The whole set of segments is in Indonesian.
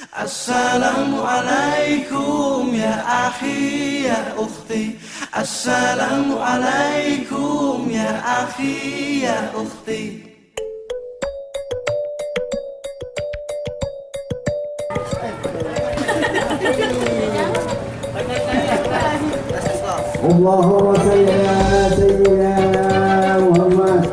Assalamualaikum ya akhi ya ukhti. Assalamualaikum ya akhi ya ukhti. Allahumma salli ala sayyidina Muhammad.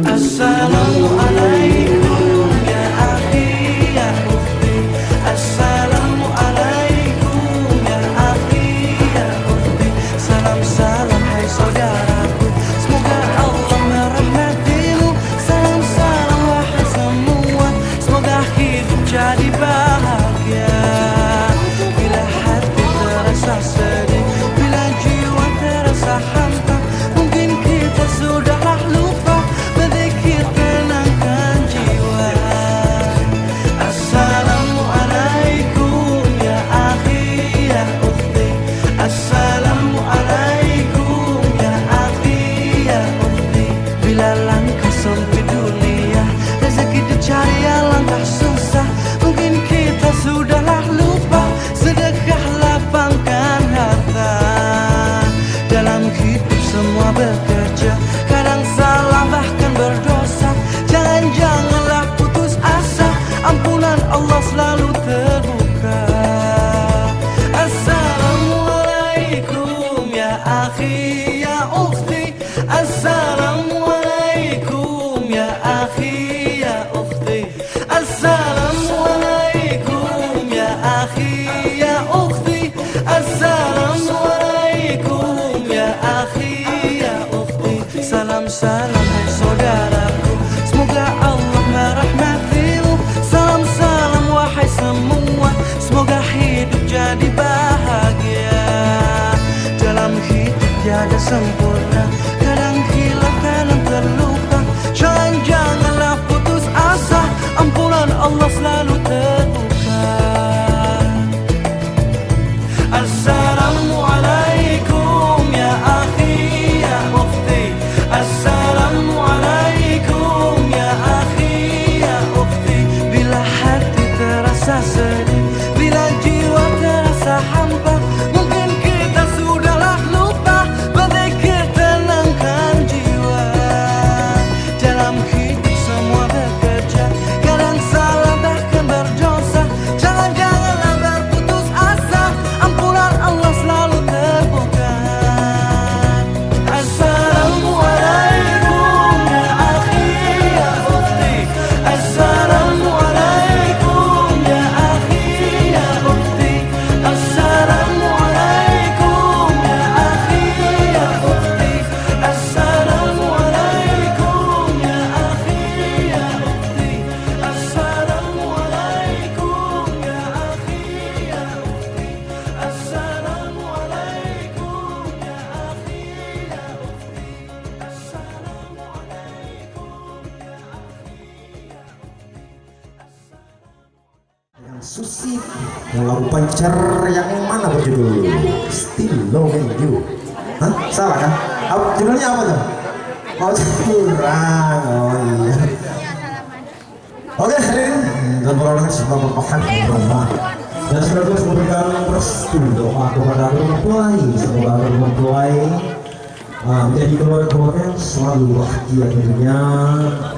Assalamualaikum ya akhi ya ukhti. Assalamualaikum ya akhi ya ukhti. Salam salam hai saudaraku, semoga Allah merahmatimu. Salam salam wahai semua, semoga hidup jadi bahagia. Bila hati terasa sedih, bila jiwa terasa hampa, mungkin kita sudahlah lupa berzikir tenangkan jiwa. Assalamualaikum ya akhi ya ukhti. Assalamualaikum ya akhi ya ukhti. Bila langkah sempit dunia, rezeki dicari alangkah susah, mungkin kita sudahlah lupa sedekah lapangkan harta. Dalam hidup semua bekerja, kadang salah bahkan berdosa. Jangan-janganlah putus asa, ampunan Allah selalu terbuka. Assalamualaikum ya akhi ya ukhti. Assalamualaikum ya akhi ya ukhti. Assalamualaikum ya akhi ya ukhti. Assalamualaikum ya akhi ya ukhti. Salam salam hai saudaraku, semoga Allah merahmatimu. Salam salam wahai semua, semoga hidup jadi bahagia. Dalam hidup tiada sempurna, kadang hilaf kadang terluka. Jangan-janganlah putus asa, ampunan Allah selalu terbuka. Assalamualaikum ya akhi ya ukhti. Assalamualaikum ya akhi ya ukhti. Bila hati terasa sedih, bila jiwa terasa hampa, mungkin kita sudahlah lupa berzikir tenangkan jiwa. Dalam hidup semua bekerja, kadang salah bahkan berdosa. Jangan-janganlah berputus asa, ampunan Allah selalu terbuka. Assalamualaikum ya akhi ya ukhti. Assalamualaikum ya akhi ya ukhti. Assalamualaikum ya akhi ya ukhti. Assalamualaikum ya akhi ya ukhti. Assalamualaikum ya akhi ya ukhti. Assalamualaikum ya akhi ya ukhti. Yang Susi, yang lagu Pancar yang mana berjudul Still Loving You? Hah? Salah kan? Judulnya apa tuh? Oh kurang, oh iya. Oke, hadirin dan peroleh semua berpahan rumah. Dan sekaligus memberikan restu doa kepada mempelai, semoga mempelai menjadi keluarga yang selalu bahagia tentunya,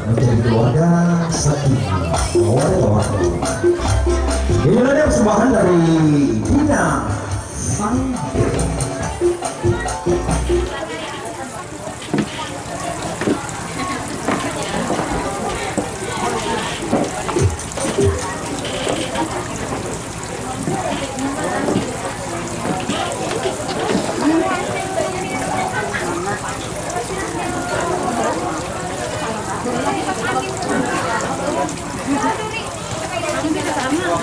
menjadi keluarga sakinah mawaddah. Ini adalah persembahan dari Dina Sangkir. Sama.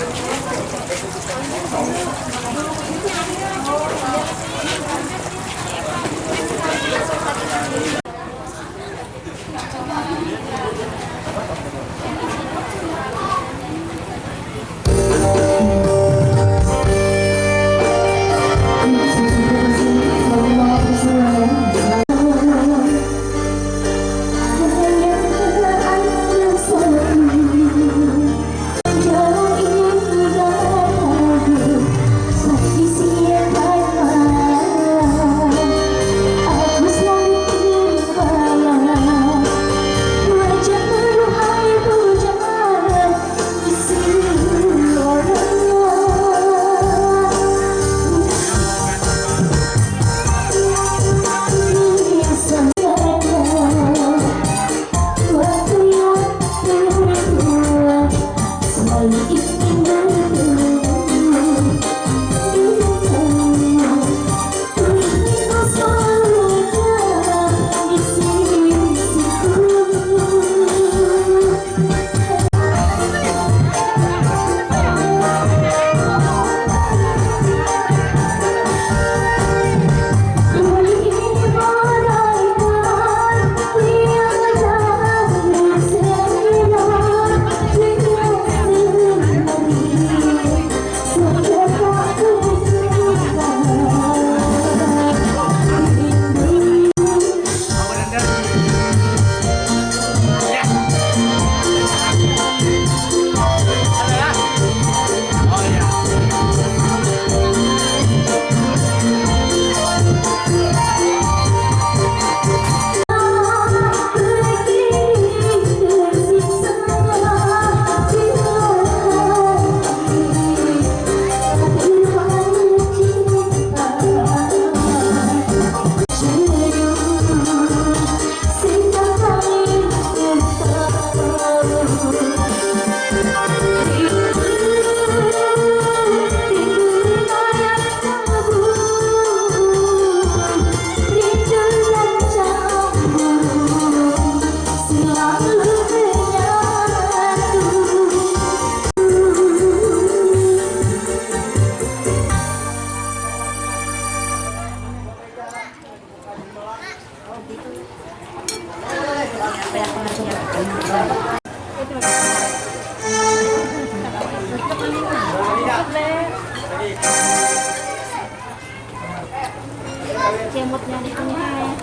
Cemotnya di tengah.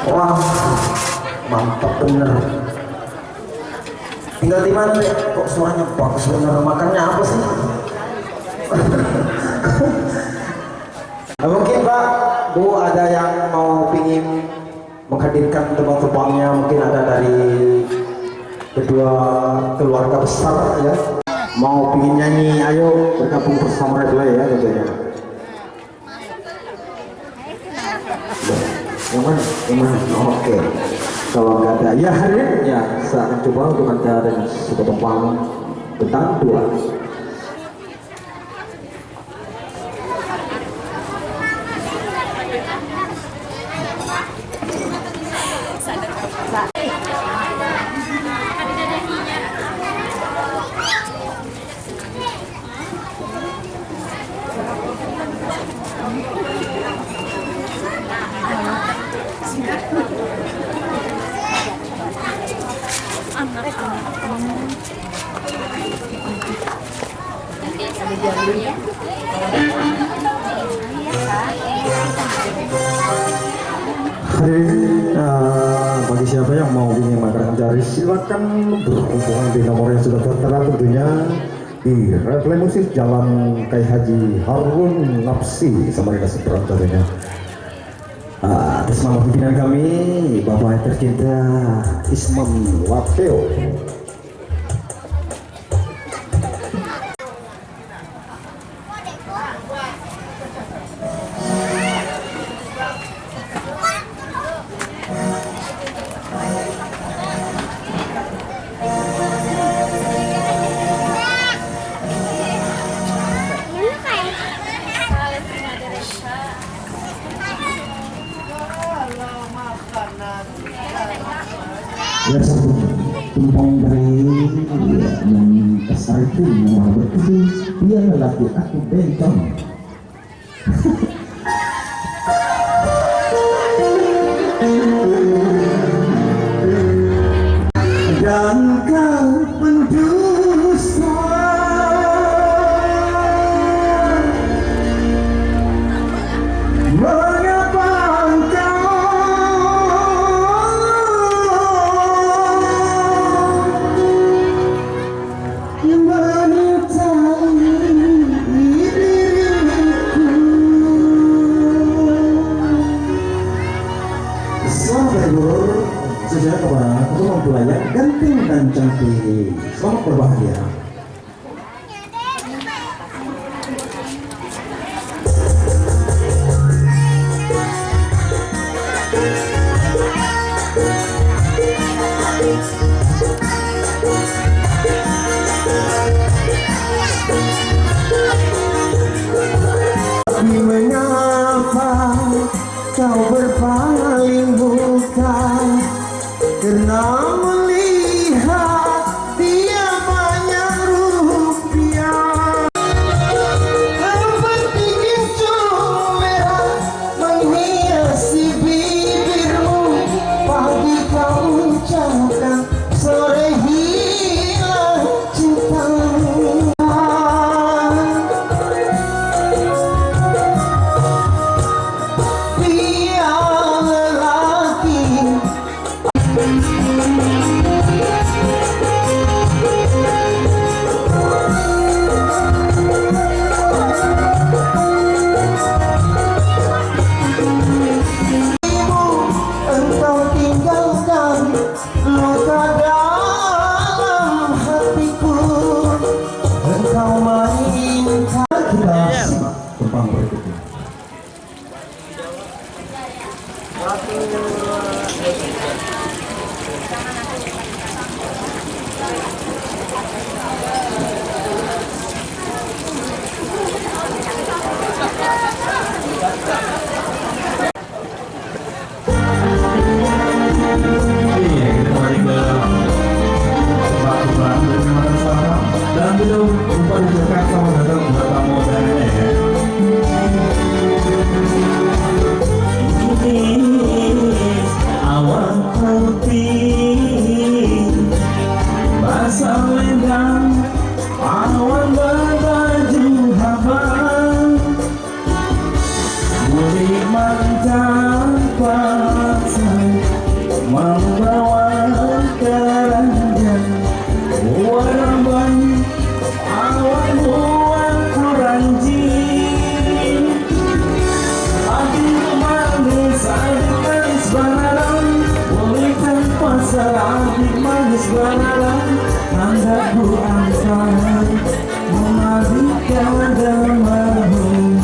Wah, mantap bener. Tinggal di mana deh? Kok suaranya bagus bener? Makannya apa sih? Nah, mungkin Pak, Bu ada yang mau pingin menghadirkan tebang-tebangnya, mungkin ada dari kedua keluarga besar ya. Mau pingin nyanyi, ayo bergabung bersama Red Light ya tentunya. Yang mana? Yang mana? Oh, oke. Kalau nggak ada, ya hadirin ya, saya akan coba untuk anda dengan sepotong panggung bentang 2. Hadirin, bagi siapa yang mau ingin makanan cari silakan berhubungan di nomor yang sudah tertera tentunya di Refle Musik Jalan Kai Haji Harun Nafsi Samarinda Seberang tentunya. Atas nama pimpinan kami Bapak yang tercinta Isman Wateo. Ya satu tumpang dari yang besar itu yang berkudu dia lelaki aku bencong. Dan kau pendusta, mengapa engkau menyertai diriku? Selamat Guru, sesuai kepada rumah pelayan ganteng dan cantik. Selamat berbahagia. Mengapa kau berpaling muka karena melihat dia banyak rupiah? Berpikir merah menghiasi bibirmu, pagi kau ucapkan, sore hilang cintamu. Dan belum lupa diucapkan selamat datang buat tamu undangannya ya. Awan putih basah lendang, awan berbaju habang, budi mantan pasang membawa keranjang warna awan buat kuranji. Adik manis banaran, boleh tanpa salah. Adik manis banaran, tanda ku angkat memadikan damamu.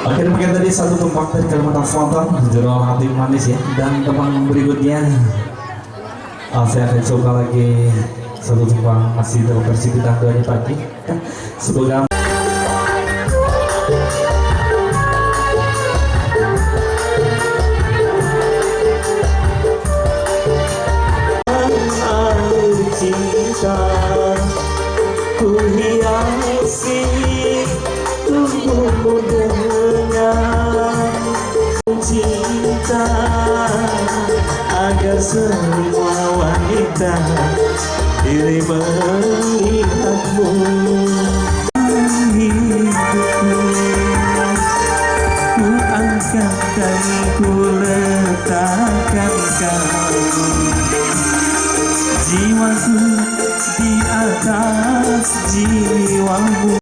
Oke, demikian tadi satu tumpang dari Kalimantan Selatan judul Hati Manis ya. Dan tumpang berikutnya saya akan coba lagi satu tumpang masih dalam versi bintang 2 pagi. Semoga cinta ku hiasi tubuhmu dengan cinta, agar semua wanita diri melihatmu. Hidupku ku angkat dan ku letakkan kau, jiwaku di atas jiwamu.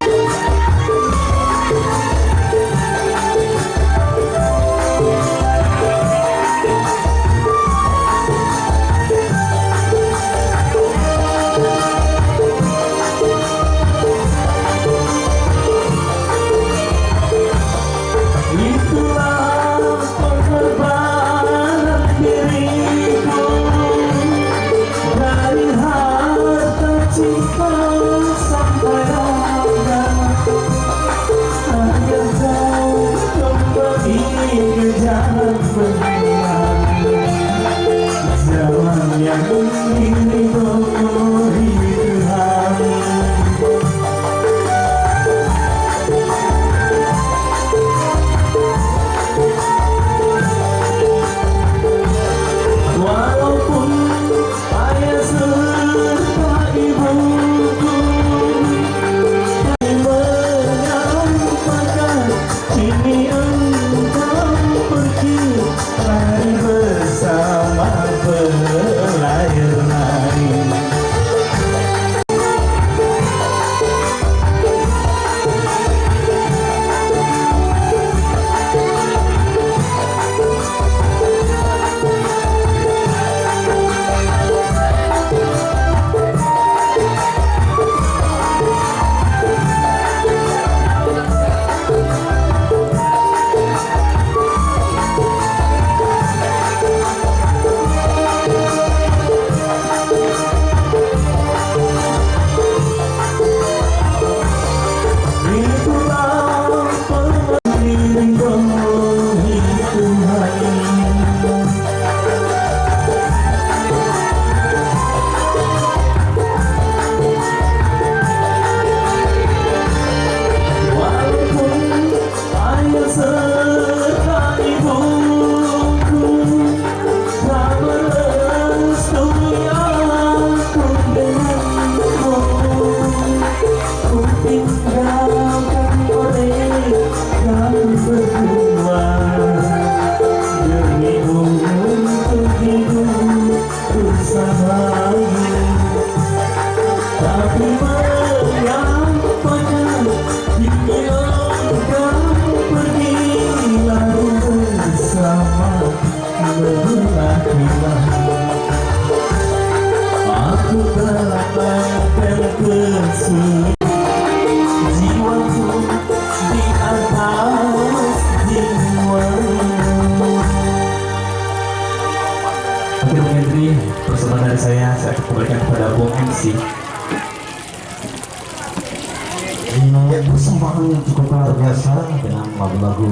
Ini persembahan yang cukup luar biasa dengan lagu-lagu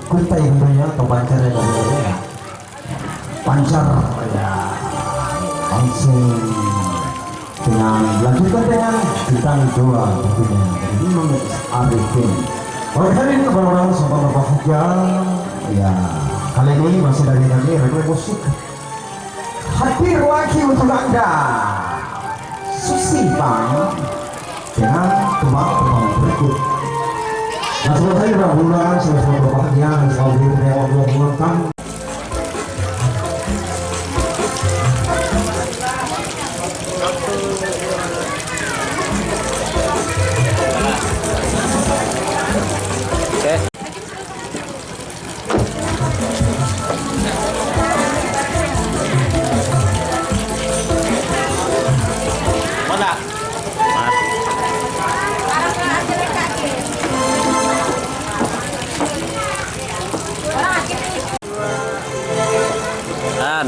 kuntai tentunya atau pancar ya, pancar ya, langsung dengan dilanjutkan dengan bintang dua tentunya dari Imam Arifin. Oleh hari ini orang-orang sempat berbahagia ya, kali ini masih dari kami Refleks Musik hadir lagi untuk anda Susi Bang dengan tembang-tembang berikut. Nah sebelum saya mudah-mudahan semua berbahagia dan selalu diberi Allah mengucapkan Dan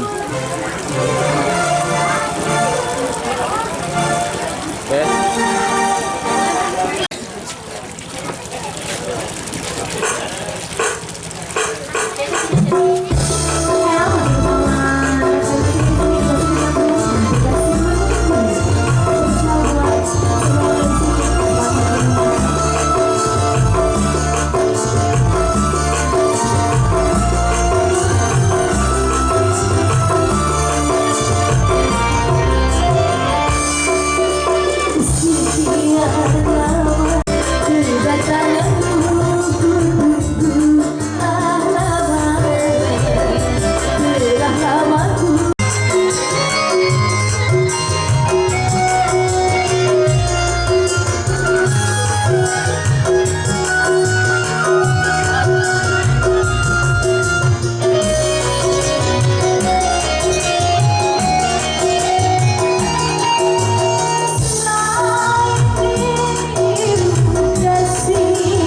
Kasih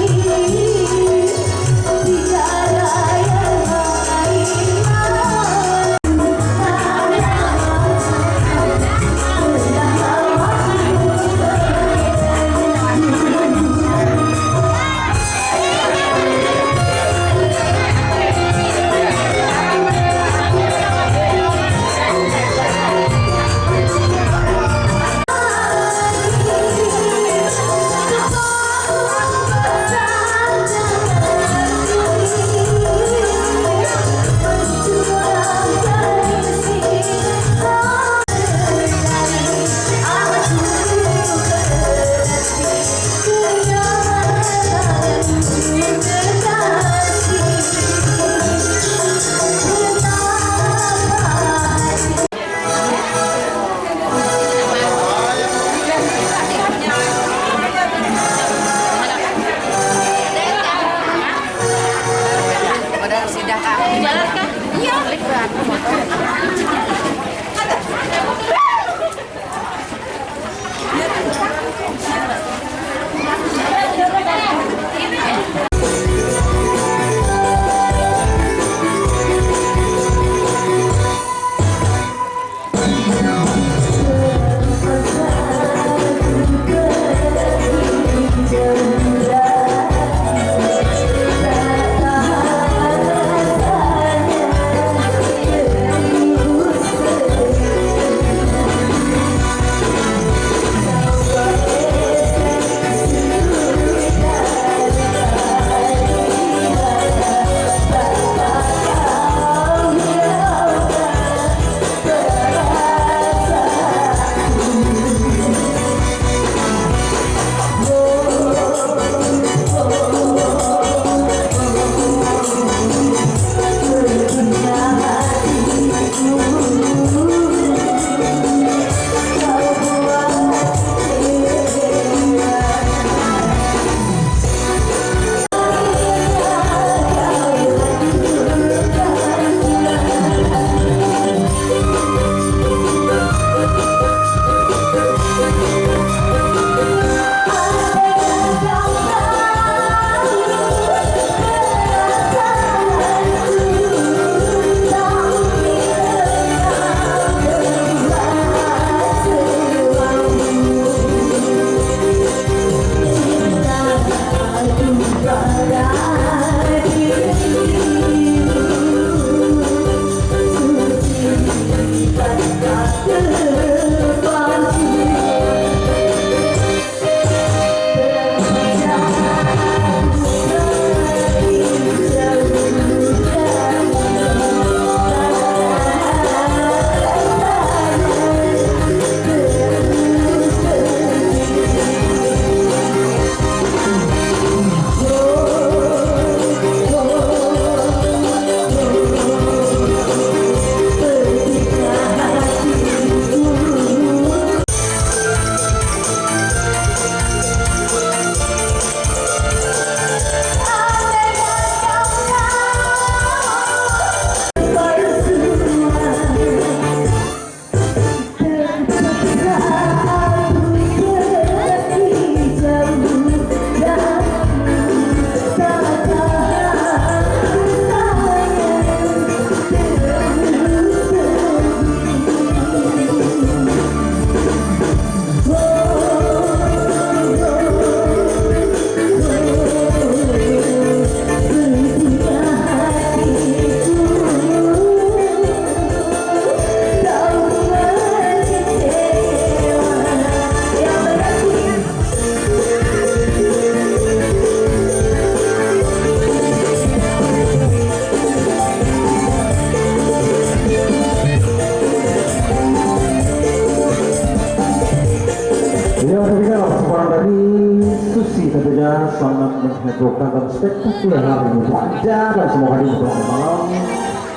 tentunya sangat menghebohkan dan spektakuler hari ini panjang dan semoga di malam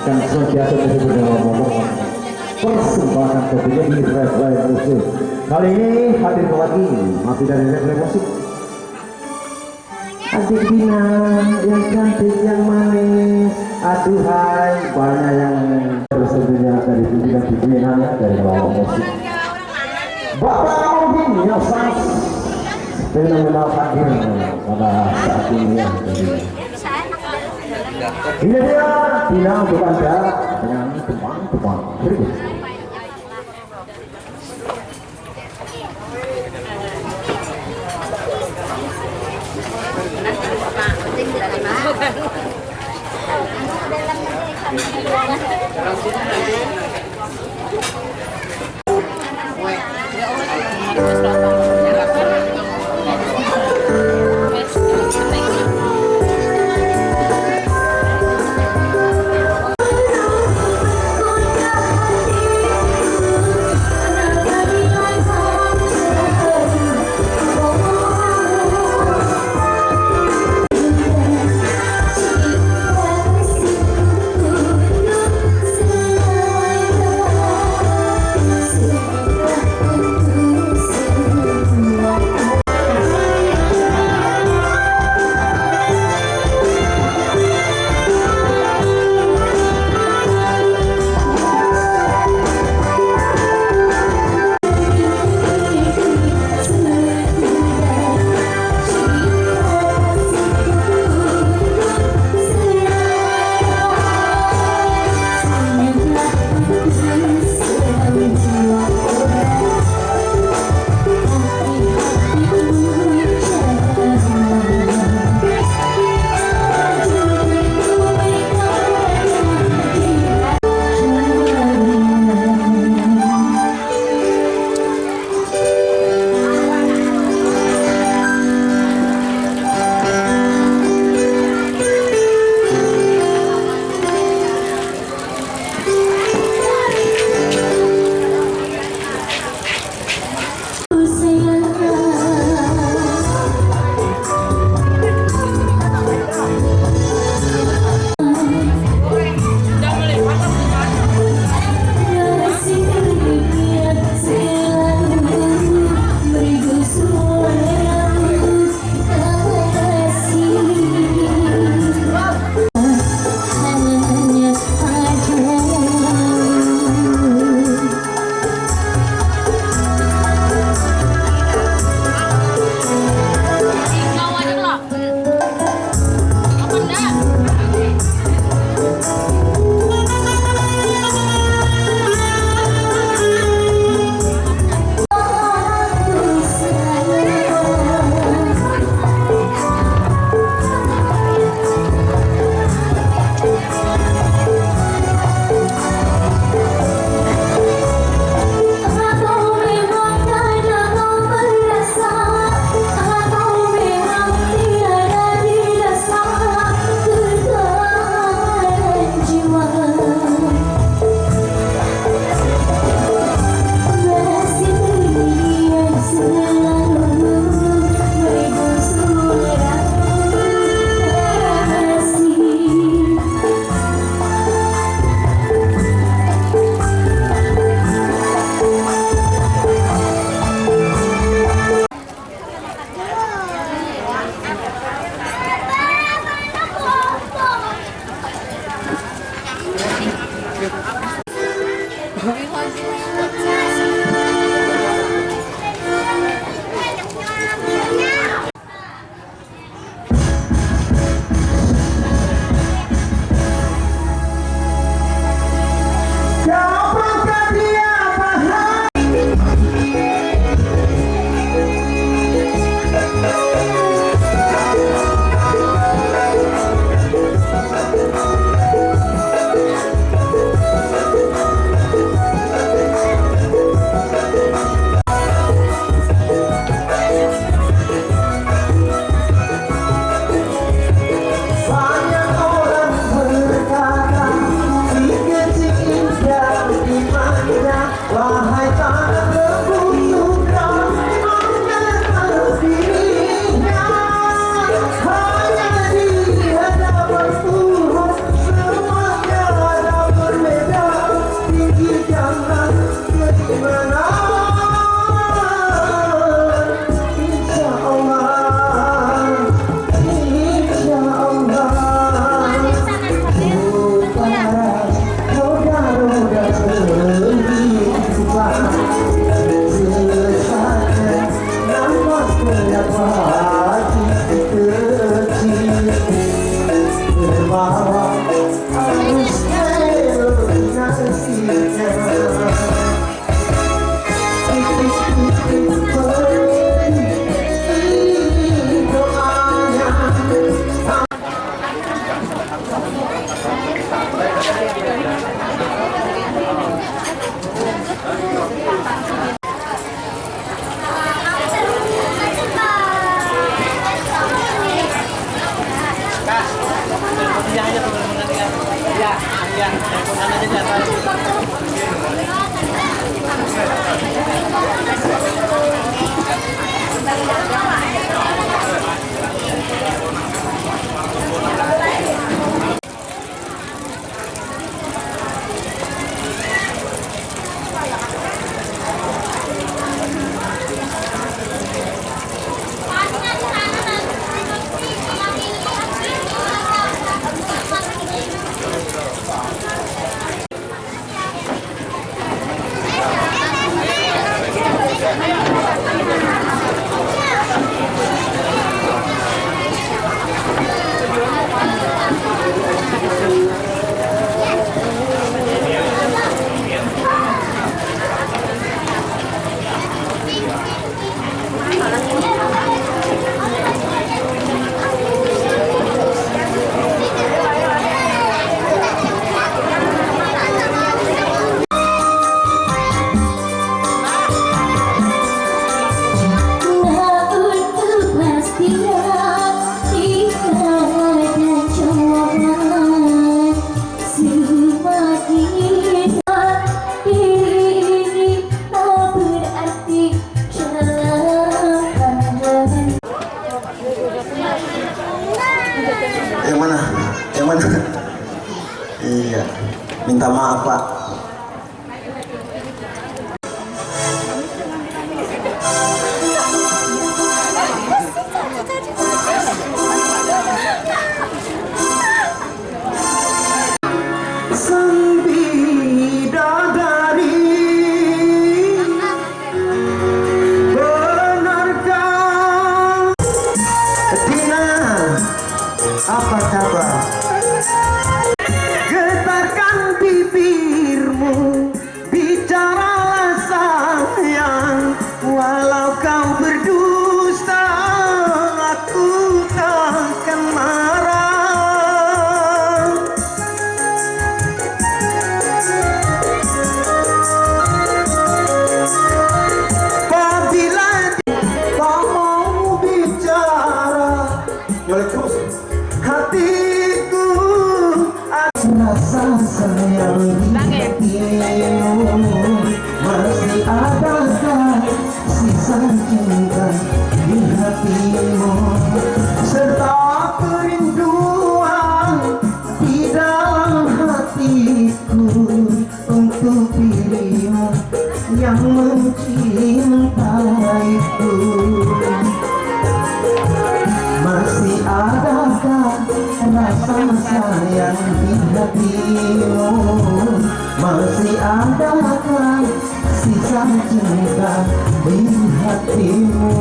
dan senantiasa terhibur dalam momen persembahan tentunya di Refleks Musik. Kali ini hadir lagi masih dari Refleks Musik. Adik Dina yang cantik yang manis, aduhai banyak yang tentunya dari pimpinan dari bawah musik. Bapak Alvin yang sangat fenomenal hadir pada saat ini ya. Ini dia Dina untuk Anda dengan teman-teman berikut. Yang mana? Yang mana? Iya, minta maaf Pak. Sang bidadari, benarkah Dina? Apa kabar? Getarkan bibirmu, bicaralah sayang. Walau kau berdusta, aku takkan marah. Apabila kau mau bicara, nyolek terus hatiku, rasa sayang di hatimu. Masih adakah sisa cinta di hatimu, serta kerinduan di dalam hatiku untuk dirimu yang mencintaiku. Masih adakah rasa sayang di hatimu? Masih adakah sisa cinta di hatimu?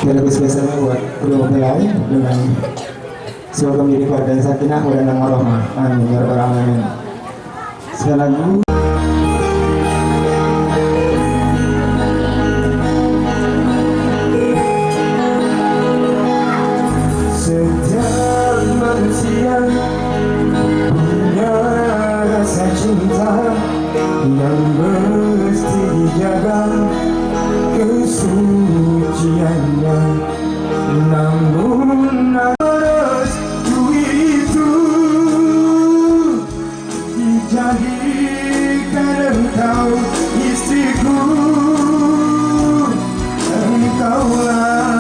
Dan lebih spesialnya buat kedua mempelai dengan semoga menjadi keluarga yang sakinah dan warahmah. Amin ya rabbal alamin. Sekali lagi setiap manusia punya rasa cinta yang mesti dijaga kesuciannya, namun harus itu dijadikan engkau istriku. Engkaulah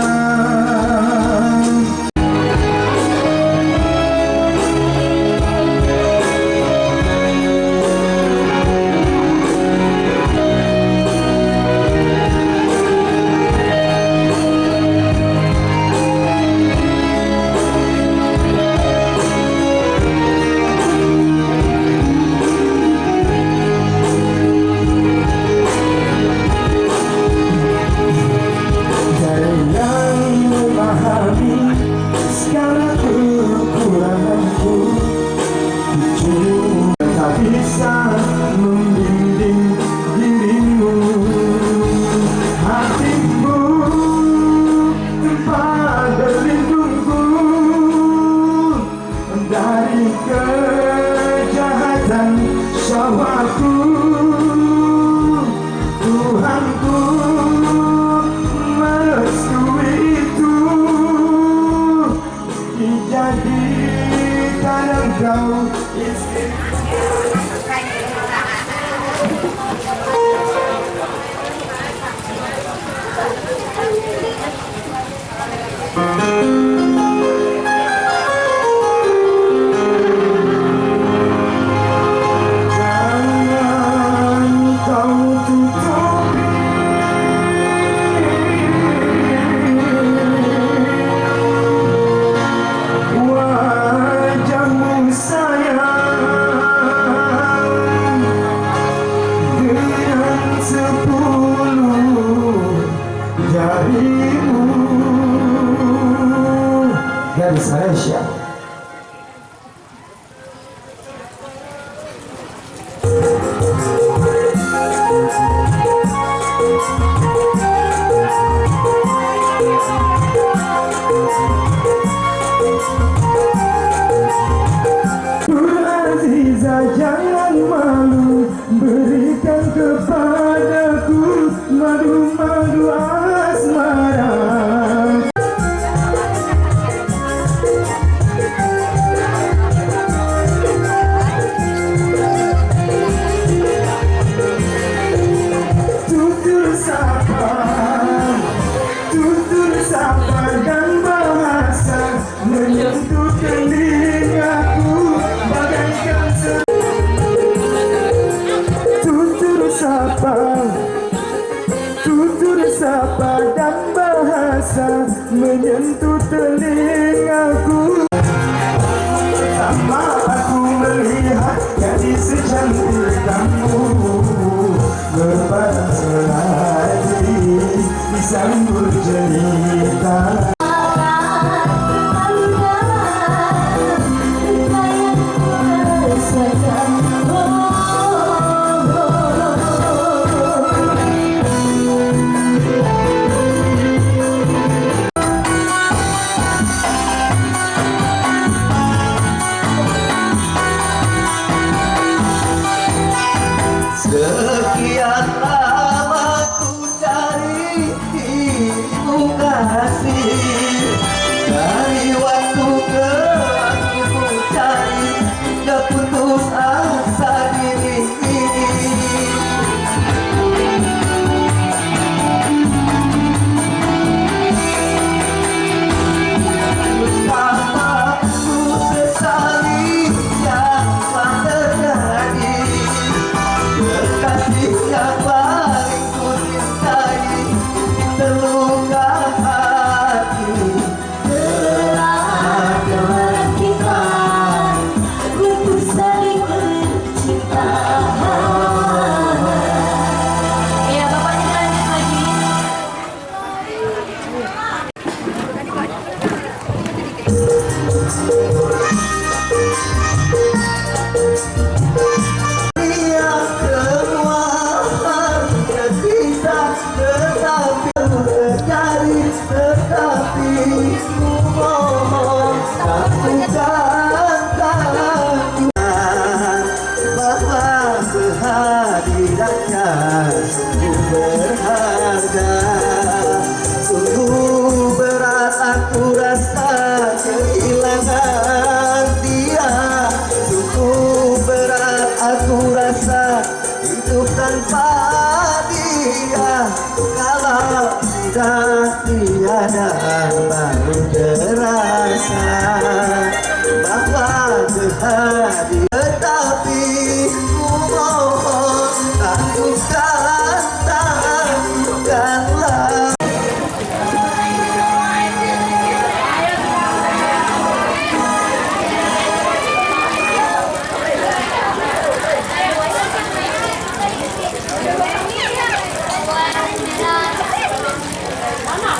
sepuluh jarimu. Gadis Malaysia. Aziza, jangan malu, berikan kepadaku madu-madu asmara. Tutur sapa dan bahasa menyentuh telingaku bagaikan tutur sapa dan bahasa menyentuh telingaku. Pertama aku melihat gadis secantik kamu, berbadan selagi disambut jelita. Sekian lama ku cari dirimu kasih, dari waktu ke waktu ku cari, gak putus asa diri ini. Betapa ku sesali yang telah terjadi. Kekasih yang paling ku cintai terluka hati. Telah kita untuk saling mencinta. Ya Bapak, kita lanjut lagi. Yang semua harusnya bisa, tetapi terjadi, tetapi ku mohon lakukan tangan bahwa kehadirannya sungguh berharga. Sungguh berat aku rasa kehilangan dia. Sungguh berat aku rasa hidup tanpa dia. Kalau sudah tiada baru terasa bahwa kehadiran. Tetapi ku mohon lakukanlah. Mana?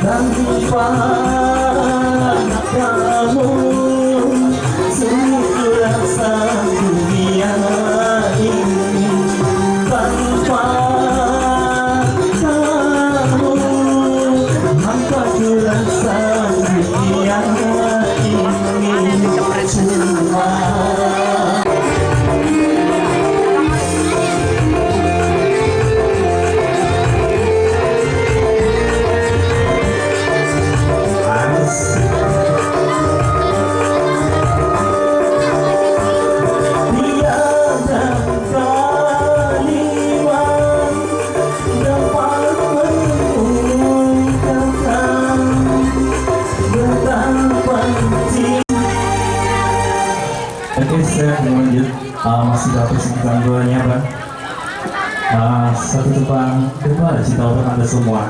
Tanpa kamu sungguh rasa dunia ini. Tanpa kamu hampa ku rasa dunia ini. Cuma Oke, saya mau lanjut. Masih dapat sekitar duanya, Bang. Satu tentang kepada cinta untuk Anda semua.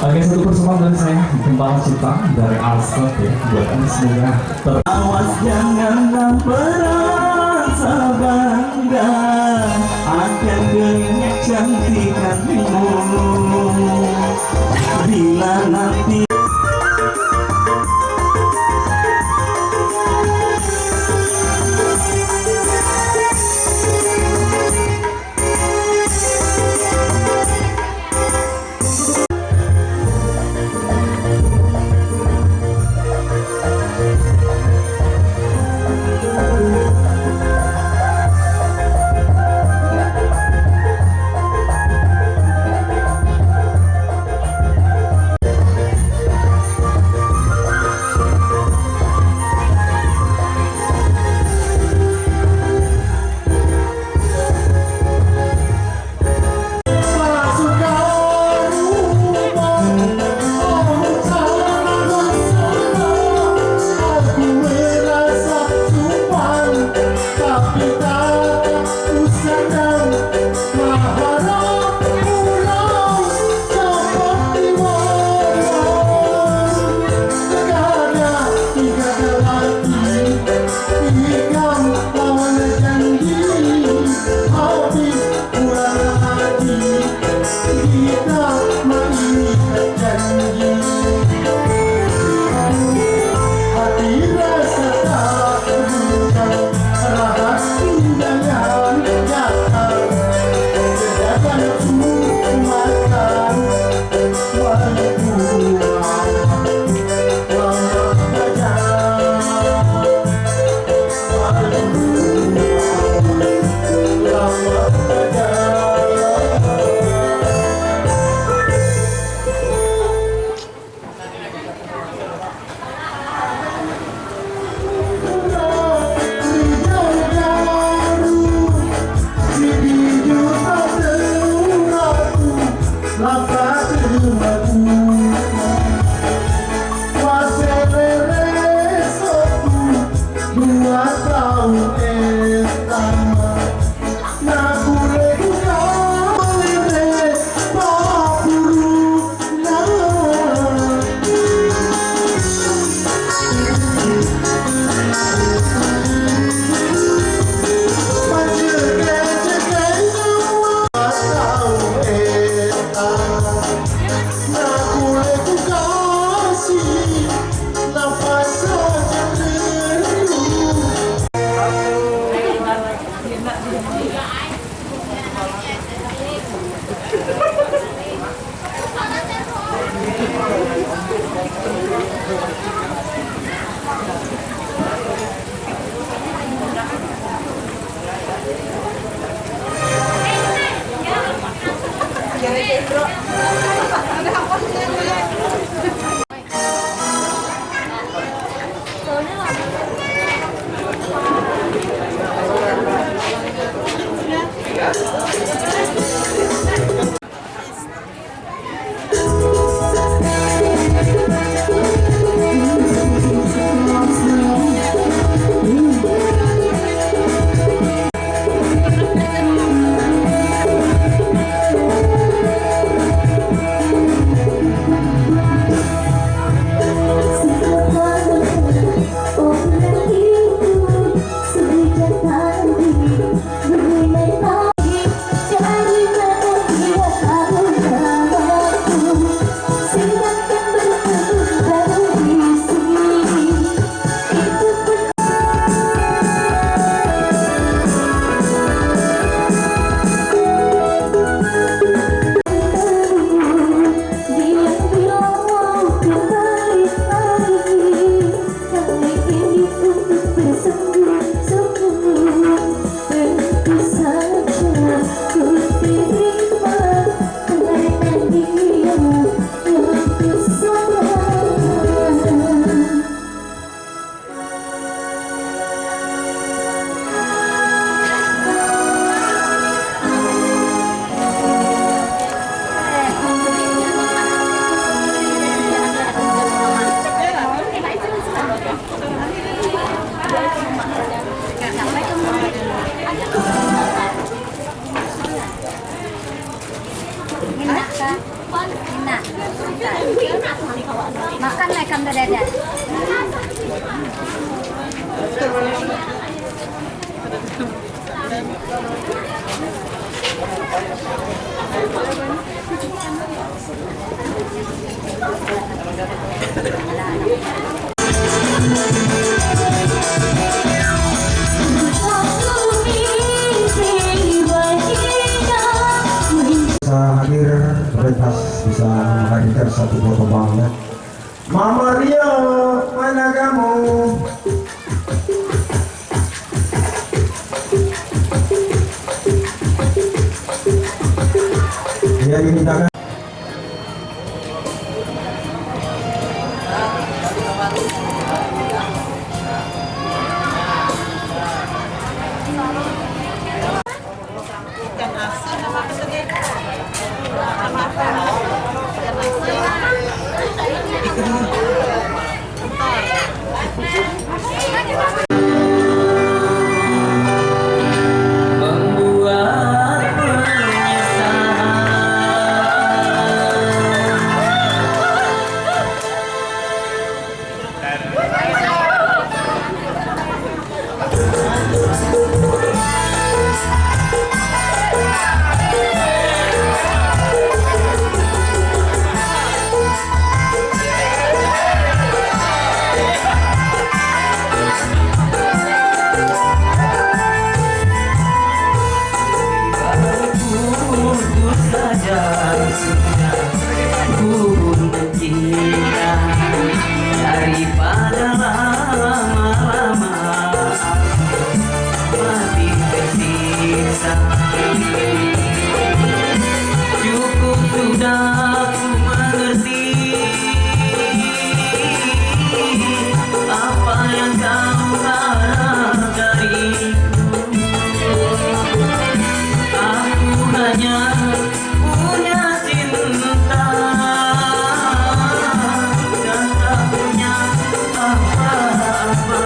Oke, satu persembahan dari saya, Gembala Cinta dari Alsat ya, buat Anda semoga awas janganlah merasa bangga akan kecantikanmu. Bila nanti Kak. Nah. Makan lah ikan dada. Bisa hadir pentas bisa menghadirkan satu foto bangga. Mama Rio, mana kamu? Dia dimintakan. Membuat daripada lama-lama mati tersiksa. Cukup sudah ku mengerti apa yang kau harap dariku. Aku hanya punya cinta dan tak punya apa-apa.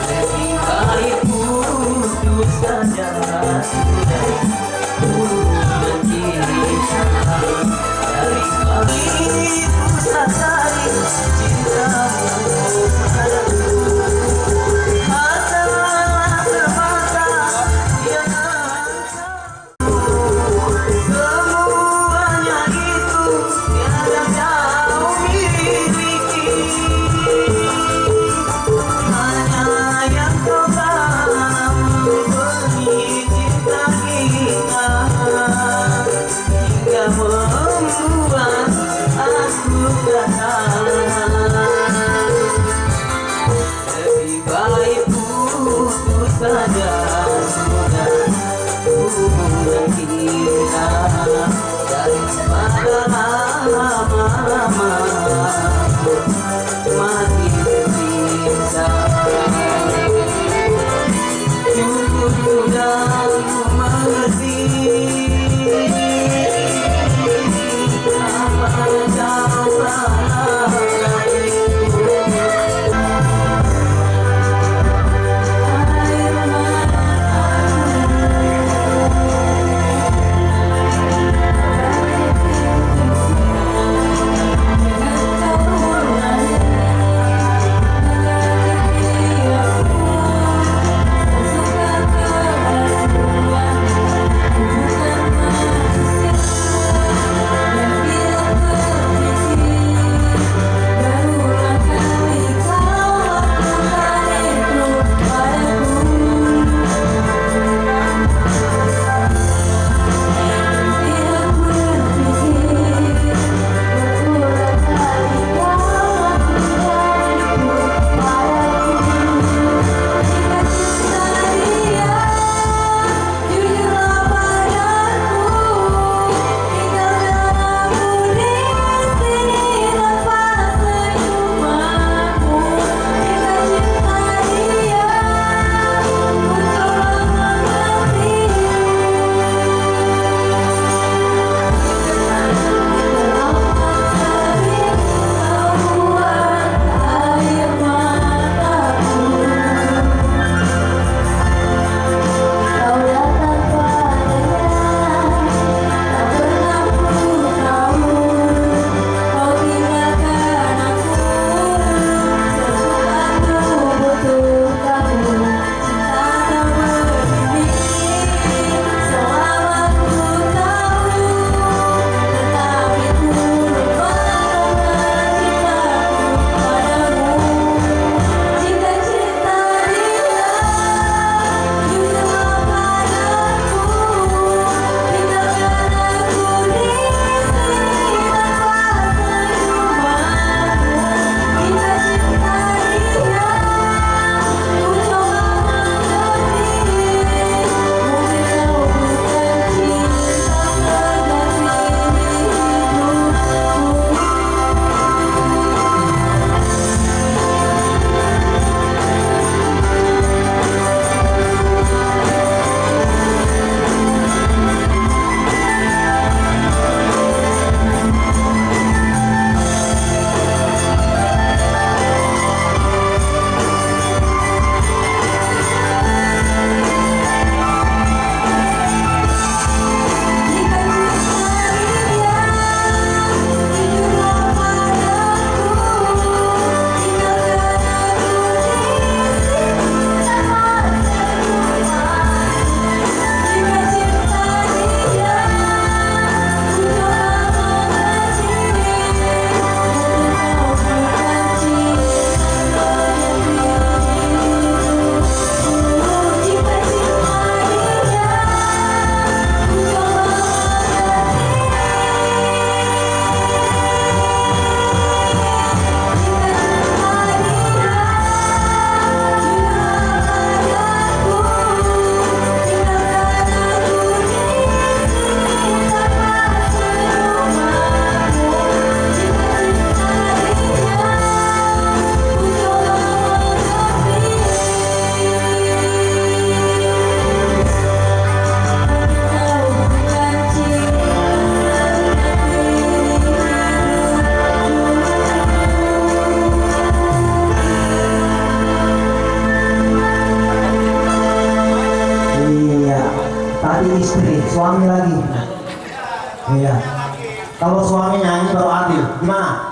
Lebih baik putus saja sudah. Tadi istri, suami lagi. Iya. Kalau suami nyanyi baru adil. Gimana?